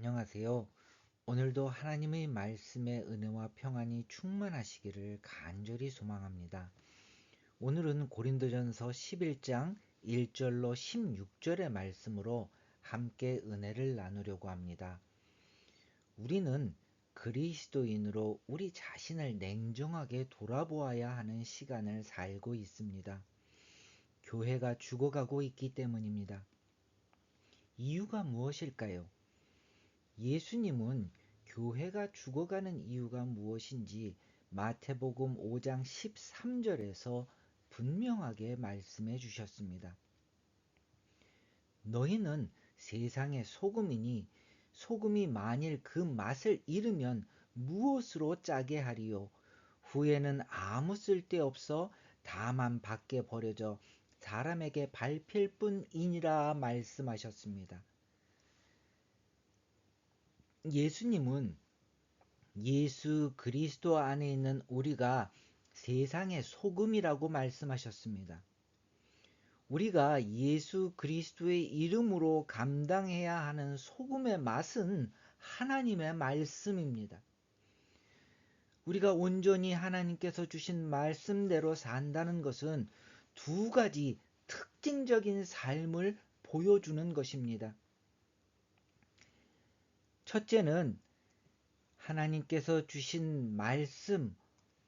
안녕하세요. 오늘도 하나님의 말씀의 은혜와 평안이 충만하시기를 간절히 소망합니다. 오늘은 고린도전서 11장 1절로 16절의 말씀으로 함께 은혜를 나누려고 합니다. 우리는 그리스도인으로 우리 자신을 냉정하게 돌아보아야 하는 시간을 살고 있습니다. 교회가 죽어가고 있기 때문입니다. 이유가 무엇일까요? 예수님은 교회가 죽어가는 이유가 무엇인지 마태복음 5장 13절에서 분명하게 말씀해 주셨습니다. 너희는 세상의 소금이니 소금이 만일 그 맛을 잃으면 무엇으로 짜게 하리요? 후에는 아무 쓸데없어 다만 밖에 버려져 사람에게 밟힐 뿐이니라 말씀하셨습니다. 예수님은 예수 그리스도 안에 있는 우리가 세상의 소금이라고 말씀하셨습니다. 우리가 예수 그리스도의 이름으로 감당해야 하는 소금의 맛은 하나님의 말씀입니다. 우리가 온전히 하나님께서 주신 말씀대로 산다는 것은 두 가지 특징적인 삶을 보여주는 것입니다. 첫째는 하나님께서 주신 말씀,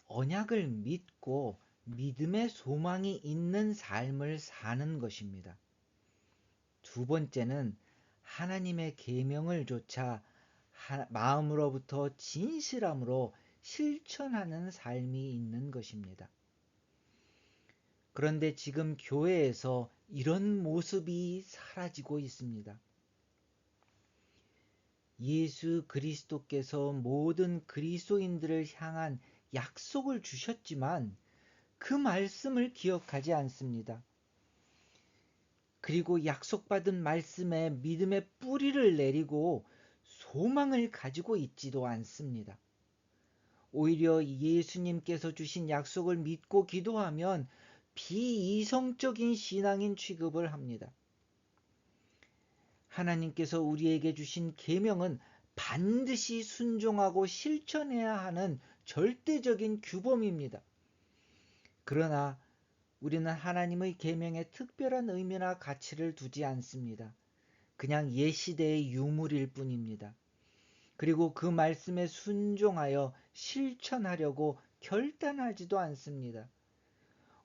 언약을 믿고 믿음의 소망이 있는 삶을 사는 것입니다. 두 번째는 하나님의 계명을 조차 마음으로부터 진실함으로 실천하는 삶이 있는 것입니다. 그런데 지금 교회에서 이런 모습이 사라지고 있습니다. 예수 그리스도께서 모든 그리스도인들을 향한 약속을 주셨지만 그 말씀을 기억하지 않습니다. 그리고 약속받은 말씀에 믿음의 뿌리를 내리고 소망을 가지고 있지도 않습니다. 오히려 예수님께서 주신 약속을 믿고 기도하면 비이성적인 신앙인 취급을 합니다. 하나님께서 우리에게 주신 계명은 반드시 순종하고 실천해야 하는 절대적인 규범입니다. 그러나 우리는 하나님의 계명에 특별한 의미나 가치를 두지 않습니다. 그냥 옛시대의 유물일 뿐입니다. 그리고 그 말씀에 순종하여 실천하려고 결단하지도 않습니다.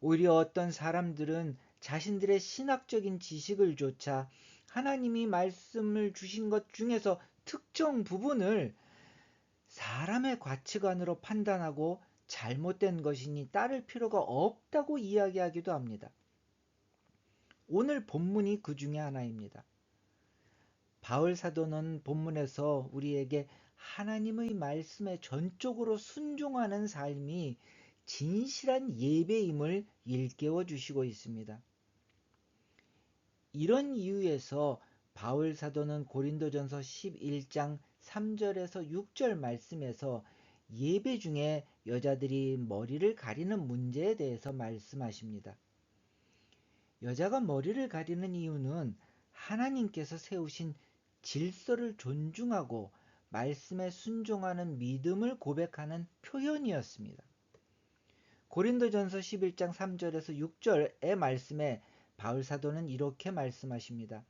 오히려 어떤 사람들은 자신들의 신학적인 지식을 조차 하나님이 말씀을 주신 것 중에서 특정 부분을 사람의 가치관으로 판단하고 잘못된 것이니 따를 필요가 없다고 이야기하기도 합니다. 오늘 본문이 그 중에 하나입니다. 바울 사도는 본문에서 우리에게 하나님의 말씀에 전적으로 순종하는 삶이 진실한 예배임을 일깨워 주시고 있습니다. 이런 이유에서 바울 사도는 고린도전서 11장 3절에서 6절 말씀에서 예배 중에 여자들이 머리를 가리는 문제에 대해서 말씀하십니다. 여자가 머리를 가리는 이유는 하나님께서 세우신 질서를 존중하고 말씀에 순종하는 믿음을 고백하는 표현이었습니다. 고린도전서 11장 3절에서 6절의 말씀에 바울 사도는 이렇게 말씀하십니다.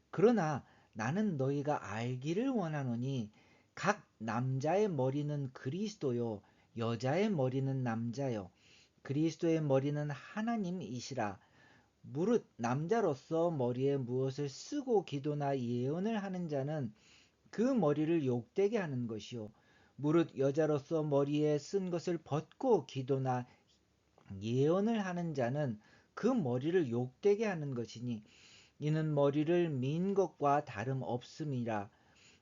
그러나 나는 너희가 알기를 원하노니 각 남자의 머리는 그리스도요 여자의 머리는 남자요 그리스도의 머리는 하나님이시라. 무릇 남자로서 머리에 무엇을 쓰고 기도나 예언을 하는 자는 그 머리를 욕되게 하는 것이요 무릇 여자로서 머리에 쓴 것을 벗고 기도나 예언을 하는 자는 그 머리를 욕되게 하는 것이니 이는 머리를 민 것과 다름 없음이라.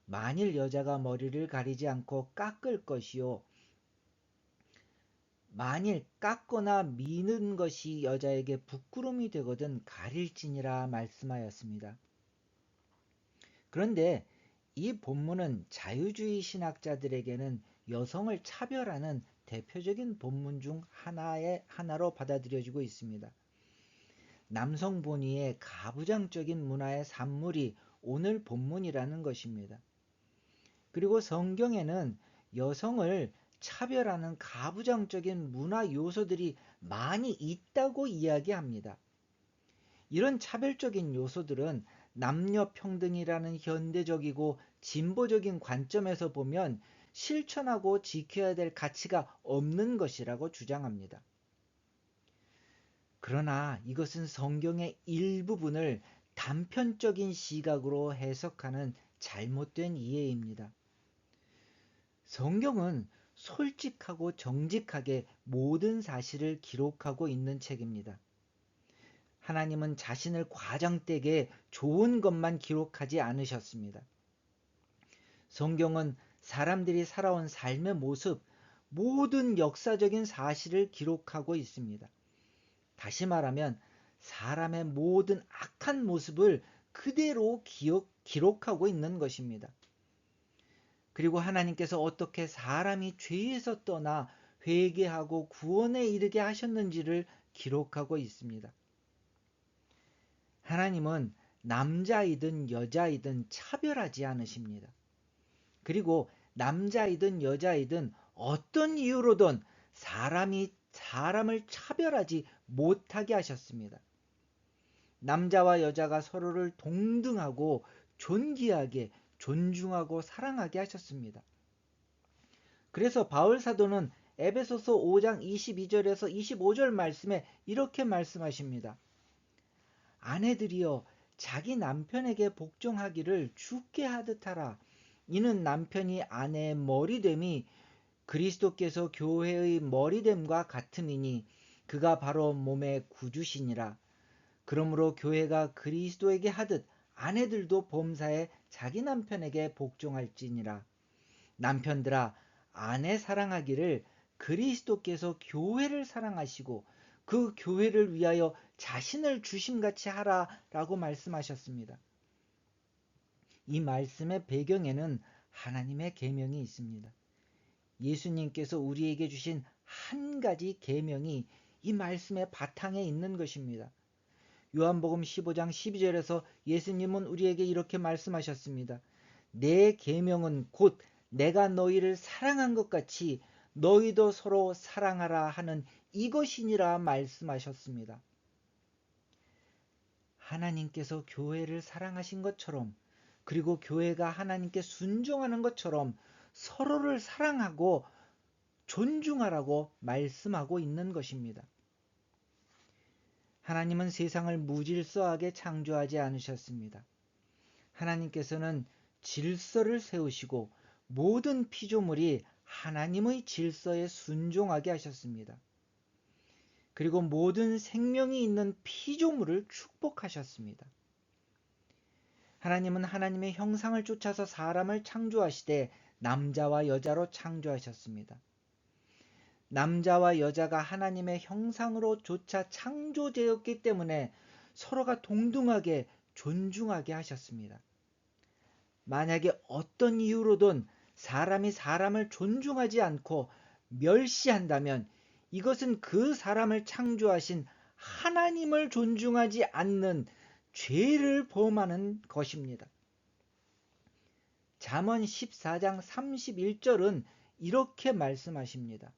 만일 여자가 머리를 가리지 않고 깎을 것이요 만일 깎거나 미는 것이 여자에게 부끄러움이 되거든 가릴지니라 말씀하였습니다. 그런데 이 본문은 자유주의 신학자들에게는 여성을 차별하는 대표적인 본문 중 하나로 받아들여지고 있습니다. 남성 본위의 가부장적인 문화의 산물이 오늘 본문이라는 것입니다. 그리고 성경에는 여성을 차별하는 가부장적인 문화 요소들이 많이 있다고 이야기합니다. 이런 차별적인 요소들은 남녀 평등이라는 현대적이고 진보적인 관점에서 보면 실천하고 지켜야 될 가치가 없는 것이라고 주장합니다. 그러나 이것은 성경의 일부분을 단편적인 시각으로 해석하는 잘못된 이해입니다. 성경은 솔직하고 정직하게 모든 사실을 기록하고 있는 책입니다. 하나님은 자신을 과장되게 좋은 것만 기록하지 않으셨습니다. 성경은 사람들이 살아온 삶의 모습, 모든 역사적인 사실을 기록하고 있습니다. 다시 말하면 사람의 모든 악한 모습을 그대로 기록하고 있는 것입니다. 그리고 하나님께서 어떻게 사람이 죄에서 떠나 회개하고 구원에 이르게 하셨는지를 기록하고 있습니다. 하나님은 남자이든 여자이든 차별하지 않으십니다. 그리고 남자이든 여자이든 어떤 이유로든 사람이 사람을 차별하지 못하게 하셨습니다. 남자와 여자가 서로를 동등하고 존귀하게 존중하고 사랑하게 하셨습니다. 그래서 바울 사도는 에베소서 5장 22절에서 25절 말씀에 이렇게 말씀하십니다. 아내들이여 자기 남편에게 복종하기를 주께 하듯 하라. 이는 남편이 아내의 머리됨이 그리스도께서 교회의 머리됨과 같음이니 그가 바로 몸의 구주시니라. 그러므로 교회가 그리스도에게 하듯 아내들도 범사에 자기 남편에게 복종할지니라. 남편들아 아내 사랑하기를 그리스도께서 교회를 사랑하시고 그 교회를 위하여 자신을 주심같이 하라라고 말씀하셨습니다. 이 말씀의 배경에는 하나님의 계명이 있습니다. 예수님께서 우리에게 주신 한 가지 계명이 이 말씀의 바탕에 있는 것입니다. 요한복음 15장 12절에서 예수님은 우리에게 이렇게 말씀하셨습니다. 내 계명은 곧 내가 너희를 사랑한 것 같이 너희도 서로 사랑하라 하는 이것이니라 말씀하셨습니다. 하나님께서 교회를 사랑하신 것처럼 그리고 교회가 하나님께 순종하는 것처럼 서로를 사랑하고 존중하라고 말씀하고 있는 것입니다. 하나님은 세상을 무질서하게 창조하지 않으셨습니다. 하나님께서는 질서를 세우시고 모든 피조물이 하나님의 질서에 순종하게 하셨습니다. 그리고 모든 생명이 있는 피조물을 축복하셨습니다. 하나님은 하나님의 형상을 쫓아서 사람을 창조하시되 남자와 여자로 창조하셨습니다. 남자와 여자가 하나님의 형상으로 조차 창조되었기 때문에 서로가 동등하게 존중하게 하셨습니다. 만약에 어떤 이유로든 사람이 사람을 존중하지 않고 멸시한다면 이것은 그 사람을 창조하신 하나님을 존중하지 않는 죄를 범하는 것입니다. 잠언 14장 31절은 이렇게 말씀하십니다.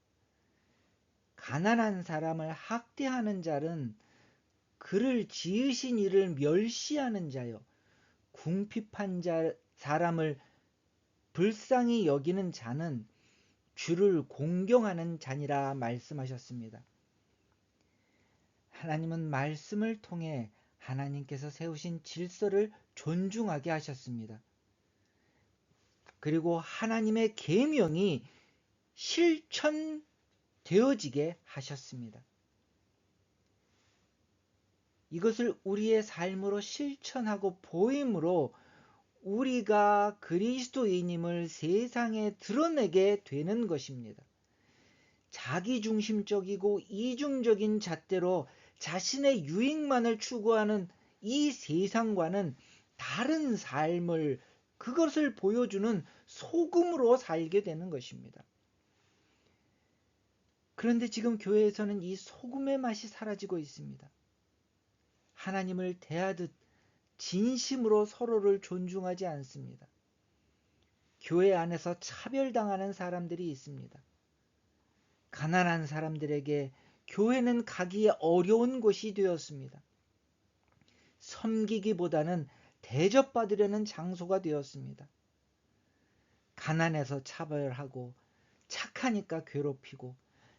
가난한 사람을 학대하는 자는 그를 지으신 이를 멸시하는 자요. 궁핍한 사람을 불쌍히 여기는 자는 주를 공경하는 자니라 말씀하셨습니다. 하나님은 말씀을 통해 하나님께서 세우신 질서를 존중하게 하셨습니다. 그리고 하나님의 계명이 실천되어지게 하셨습니다. 이것을 우리의 삶으로 실천하고 보임으로 우리가 그리스도인임을 세상에 드러내게 되는 것입니다. 자기중심적이고 이중적인 잣대로 자신의 유익만을 추구하는 이 세상과는 다른 삶을 그것을 보여주는 소금으로 살게 되는 것입니다. 그런데 지금 교회에서는 이 소금의 맛이 사라지고 있습니다. 하나님을 대하듯 진심으로 서로를 존중하지 않습니다. 교회 안에서 차별당하는 사람들이 있습니다. 가난한 사람들에게 교회는 가기 어려운 곳이 되었습니다. 섬기기보다는 대접받으려는 장소가 되었습니다. 가난해서 차별하고 착하니까 괴롭히고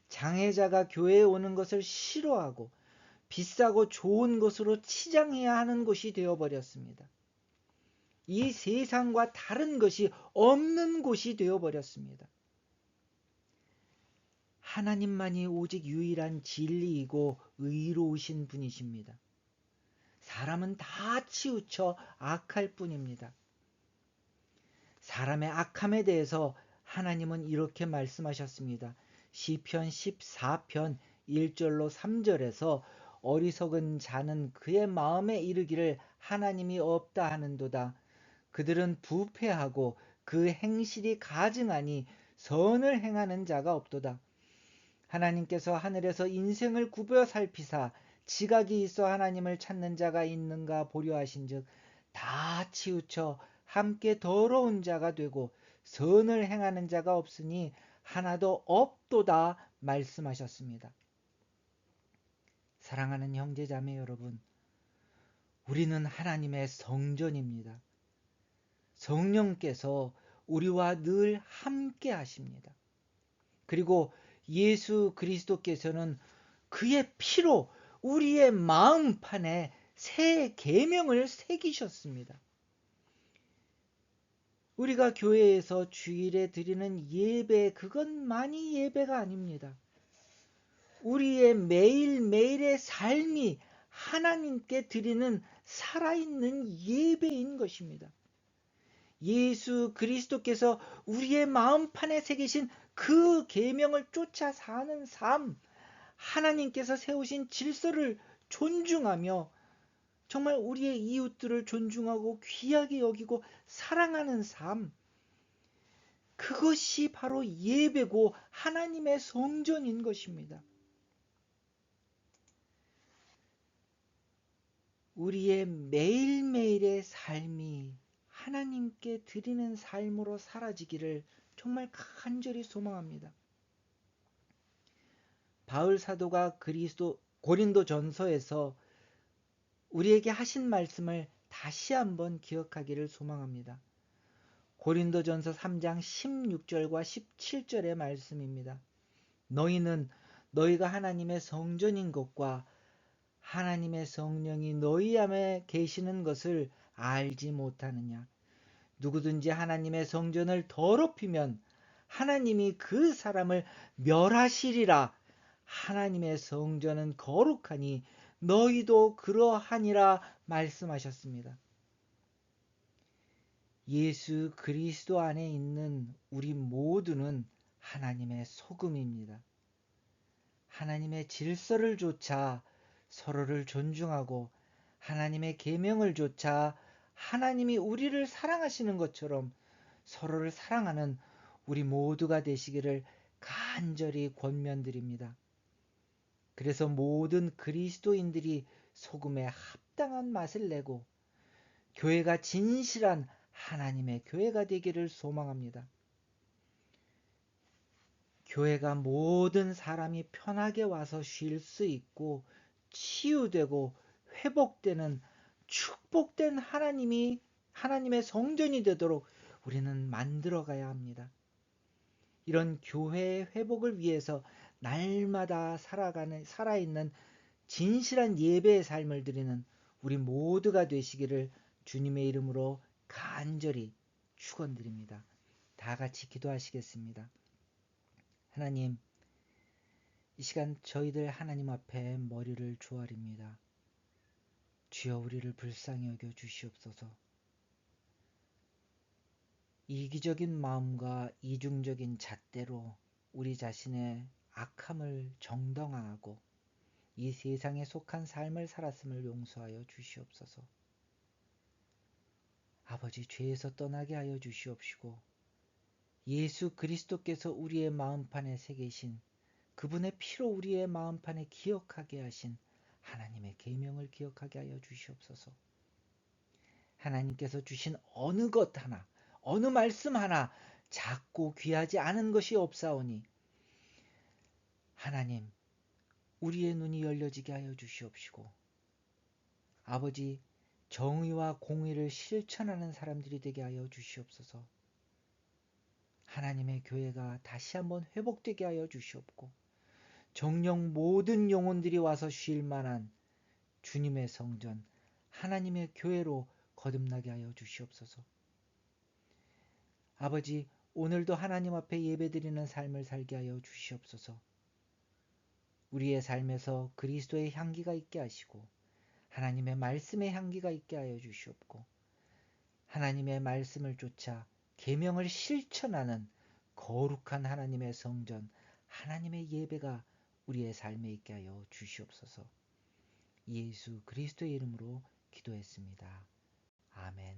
장애자가 교회에 오는 것을 싫어하고 비싸고 좋은 것으로 치장해야 하는 곳이 되어버렸습니다. 이 세상과 다른 것이 없는 곳이 되어버렸습니다. 하나님만이 오직 유일한 진리이고 의로우신 분이십니다. 사람은 다 치우쳐 악할 뿐입니다. 사람의 악함에 대해서 하나님은 이렇게 말씀하셨습니다. 시편 14편 1절로 3절에서 어리석은 자는 그의 마음에 이르기를 하나님이 없다 하는도다. 그들은 부패하고 그 행실이 가증하니 선을 행하는 자가 없도다. 하나님께서 하늘에서 인생을 굽어 살피사 지각이 있어 하나님을 찾는 자가 있는가 보려 하신즉 다 치우쳐 함께 더러운 자가 되고 선을 행하는 자가 없으니 하나도 없도다 말씀하셨습니다. 사랑하는 형제자매 여러분, 우리는 하나님의 성전입니다. 성령께서 우리와 늘 함께 하십니다. 그리고 예수 그리스도께서는 그의 피로 우리의 마음판에 새 계명을 새기셨습니다. 우리가 교회에서 주일에 드리는 예배, 그건 많이 예배가 아닙니다. 우리의 매일매일의 삶이 하나님께 드리는 살아있는 예배인 것입니다. 예수 그리스도께서 우리의 마음판에 새기신 그 계명을 쫓아 사는 삶, 하나님께서 세우신 질서를 존중하며 정말 우리의 이웃들을 존중하고 귀하게 여기고 사랑하는 삶, 그것이 바로 예배고 하나님의 성전인 것입니다. 우리의 매일매일의 삶이 하나님께 드리는 삶으로 사라지기를 정말 간절히 소망합니다. 바울 사도가 고린도 전서에서 우리에게 하신 말씀을 다시 한번 기억하기를 소망합니다. 고린도전서 3장 16절과 17절의 말씀입니다. 너희는 너희가 하나님의 성전인 것과 하나님의 성령이 너희 안에 계시는 것을 알지 못하느냐. 누구든지 하나님의 성전을 더럽히면 하나님이 그 사람을 멸하시리라. 하나님의 성전은 거룩하니 너희도 그러하니라 말씀하셨습니다. 예수 그리스도 안에 있는 우리 모두는 하나님의 소금입니다. 하나님의 질서를 좇아 서로를 존중하고 하나님의 계명을 좇아 하나님이 우리를 사랑하시는 것처럼 서로를 사랑하는 우리 모두가 되시기를 간절히 권면드립니다. 그래서 모든 그리스도인들이 소금에 합당한 맛을 내고 교회가 진실한 하나님의 교회가 되기를 소망합니다. 교회가 모든 사람이 편하게 와서 쉴 수 있고 치유되고 회복되는 축복된 하나님의 성전이 되도록 우리는 만들어가야 합니다. 이런 교회의 회복을 위해서 날마다 살아있는 진실한 예배의 삶을 드리는 우리 모두가 되시기를 주님의 이름으로 간절히 축원드립니다. 다 같이 기도하시겠습니다. 하나님, 이 시간 저희들 하나님 앞에 머리를 조아립니다. 주여 우리를 불쌍히 여겨 주시옵소서. 이기적인 마음과 이중적인 잣대로 우리 자신의 악함을 정당화하고 이 세상에 속한 삶을 살았음을 용서하여 주시옵소서. 아버지, 죄에서 떠나게 하여 주시옵시고 예수 그리스도께서 우리의 마음판에 새기신 그분의 피로 우리의 마음판에 기억하게 하신 하나님의 계명을 기억하게 하여 주시옵소서. 하나님께서 주신 어느 것 하나, 어느 말씀 하나 작고 귀하지 않은 것이 없사오니 하나님 우리의 눈이 열려지게 하여 주시옵시고 아버지 정의와 공의를 실천하는 사람들이 되게 하여 주시옵소서. 하나님의 교회가 다시 한번 회복되게 하여 주시옵고 정령 모든 영혼들이 와서 쉴 만한 주님의 성전 하나님의 교회로 거듭나게 하여 주시옵소서. 아버지 오늘도 하나님 앞에 예배드리는 삶을 살게 하여 주시옵소서. 우리의 삶에서 그리스도의 향기가 있게 하시고 하나님의 말씀의 향기가 있게 하여 주시옵고 하나님의 말씀을 쫓아 계명을 실천하는 거룩한 하나님의 성전 하나님의 예배가 우리의 삶에 있게 하여 주시옵소서. 예수 그리스도의 이름으로 기도했습니다. 아멘.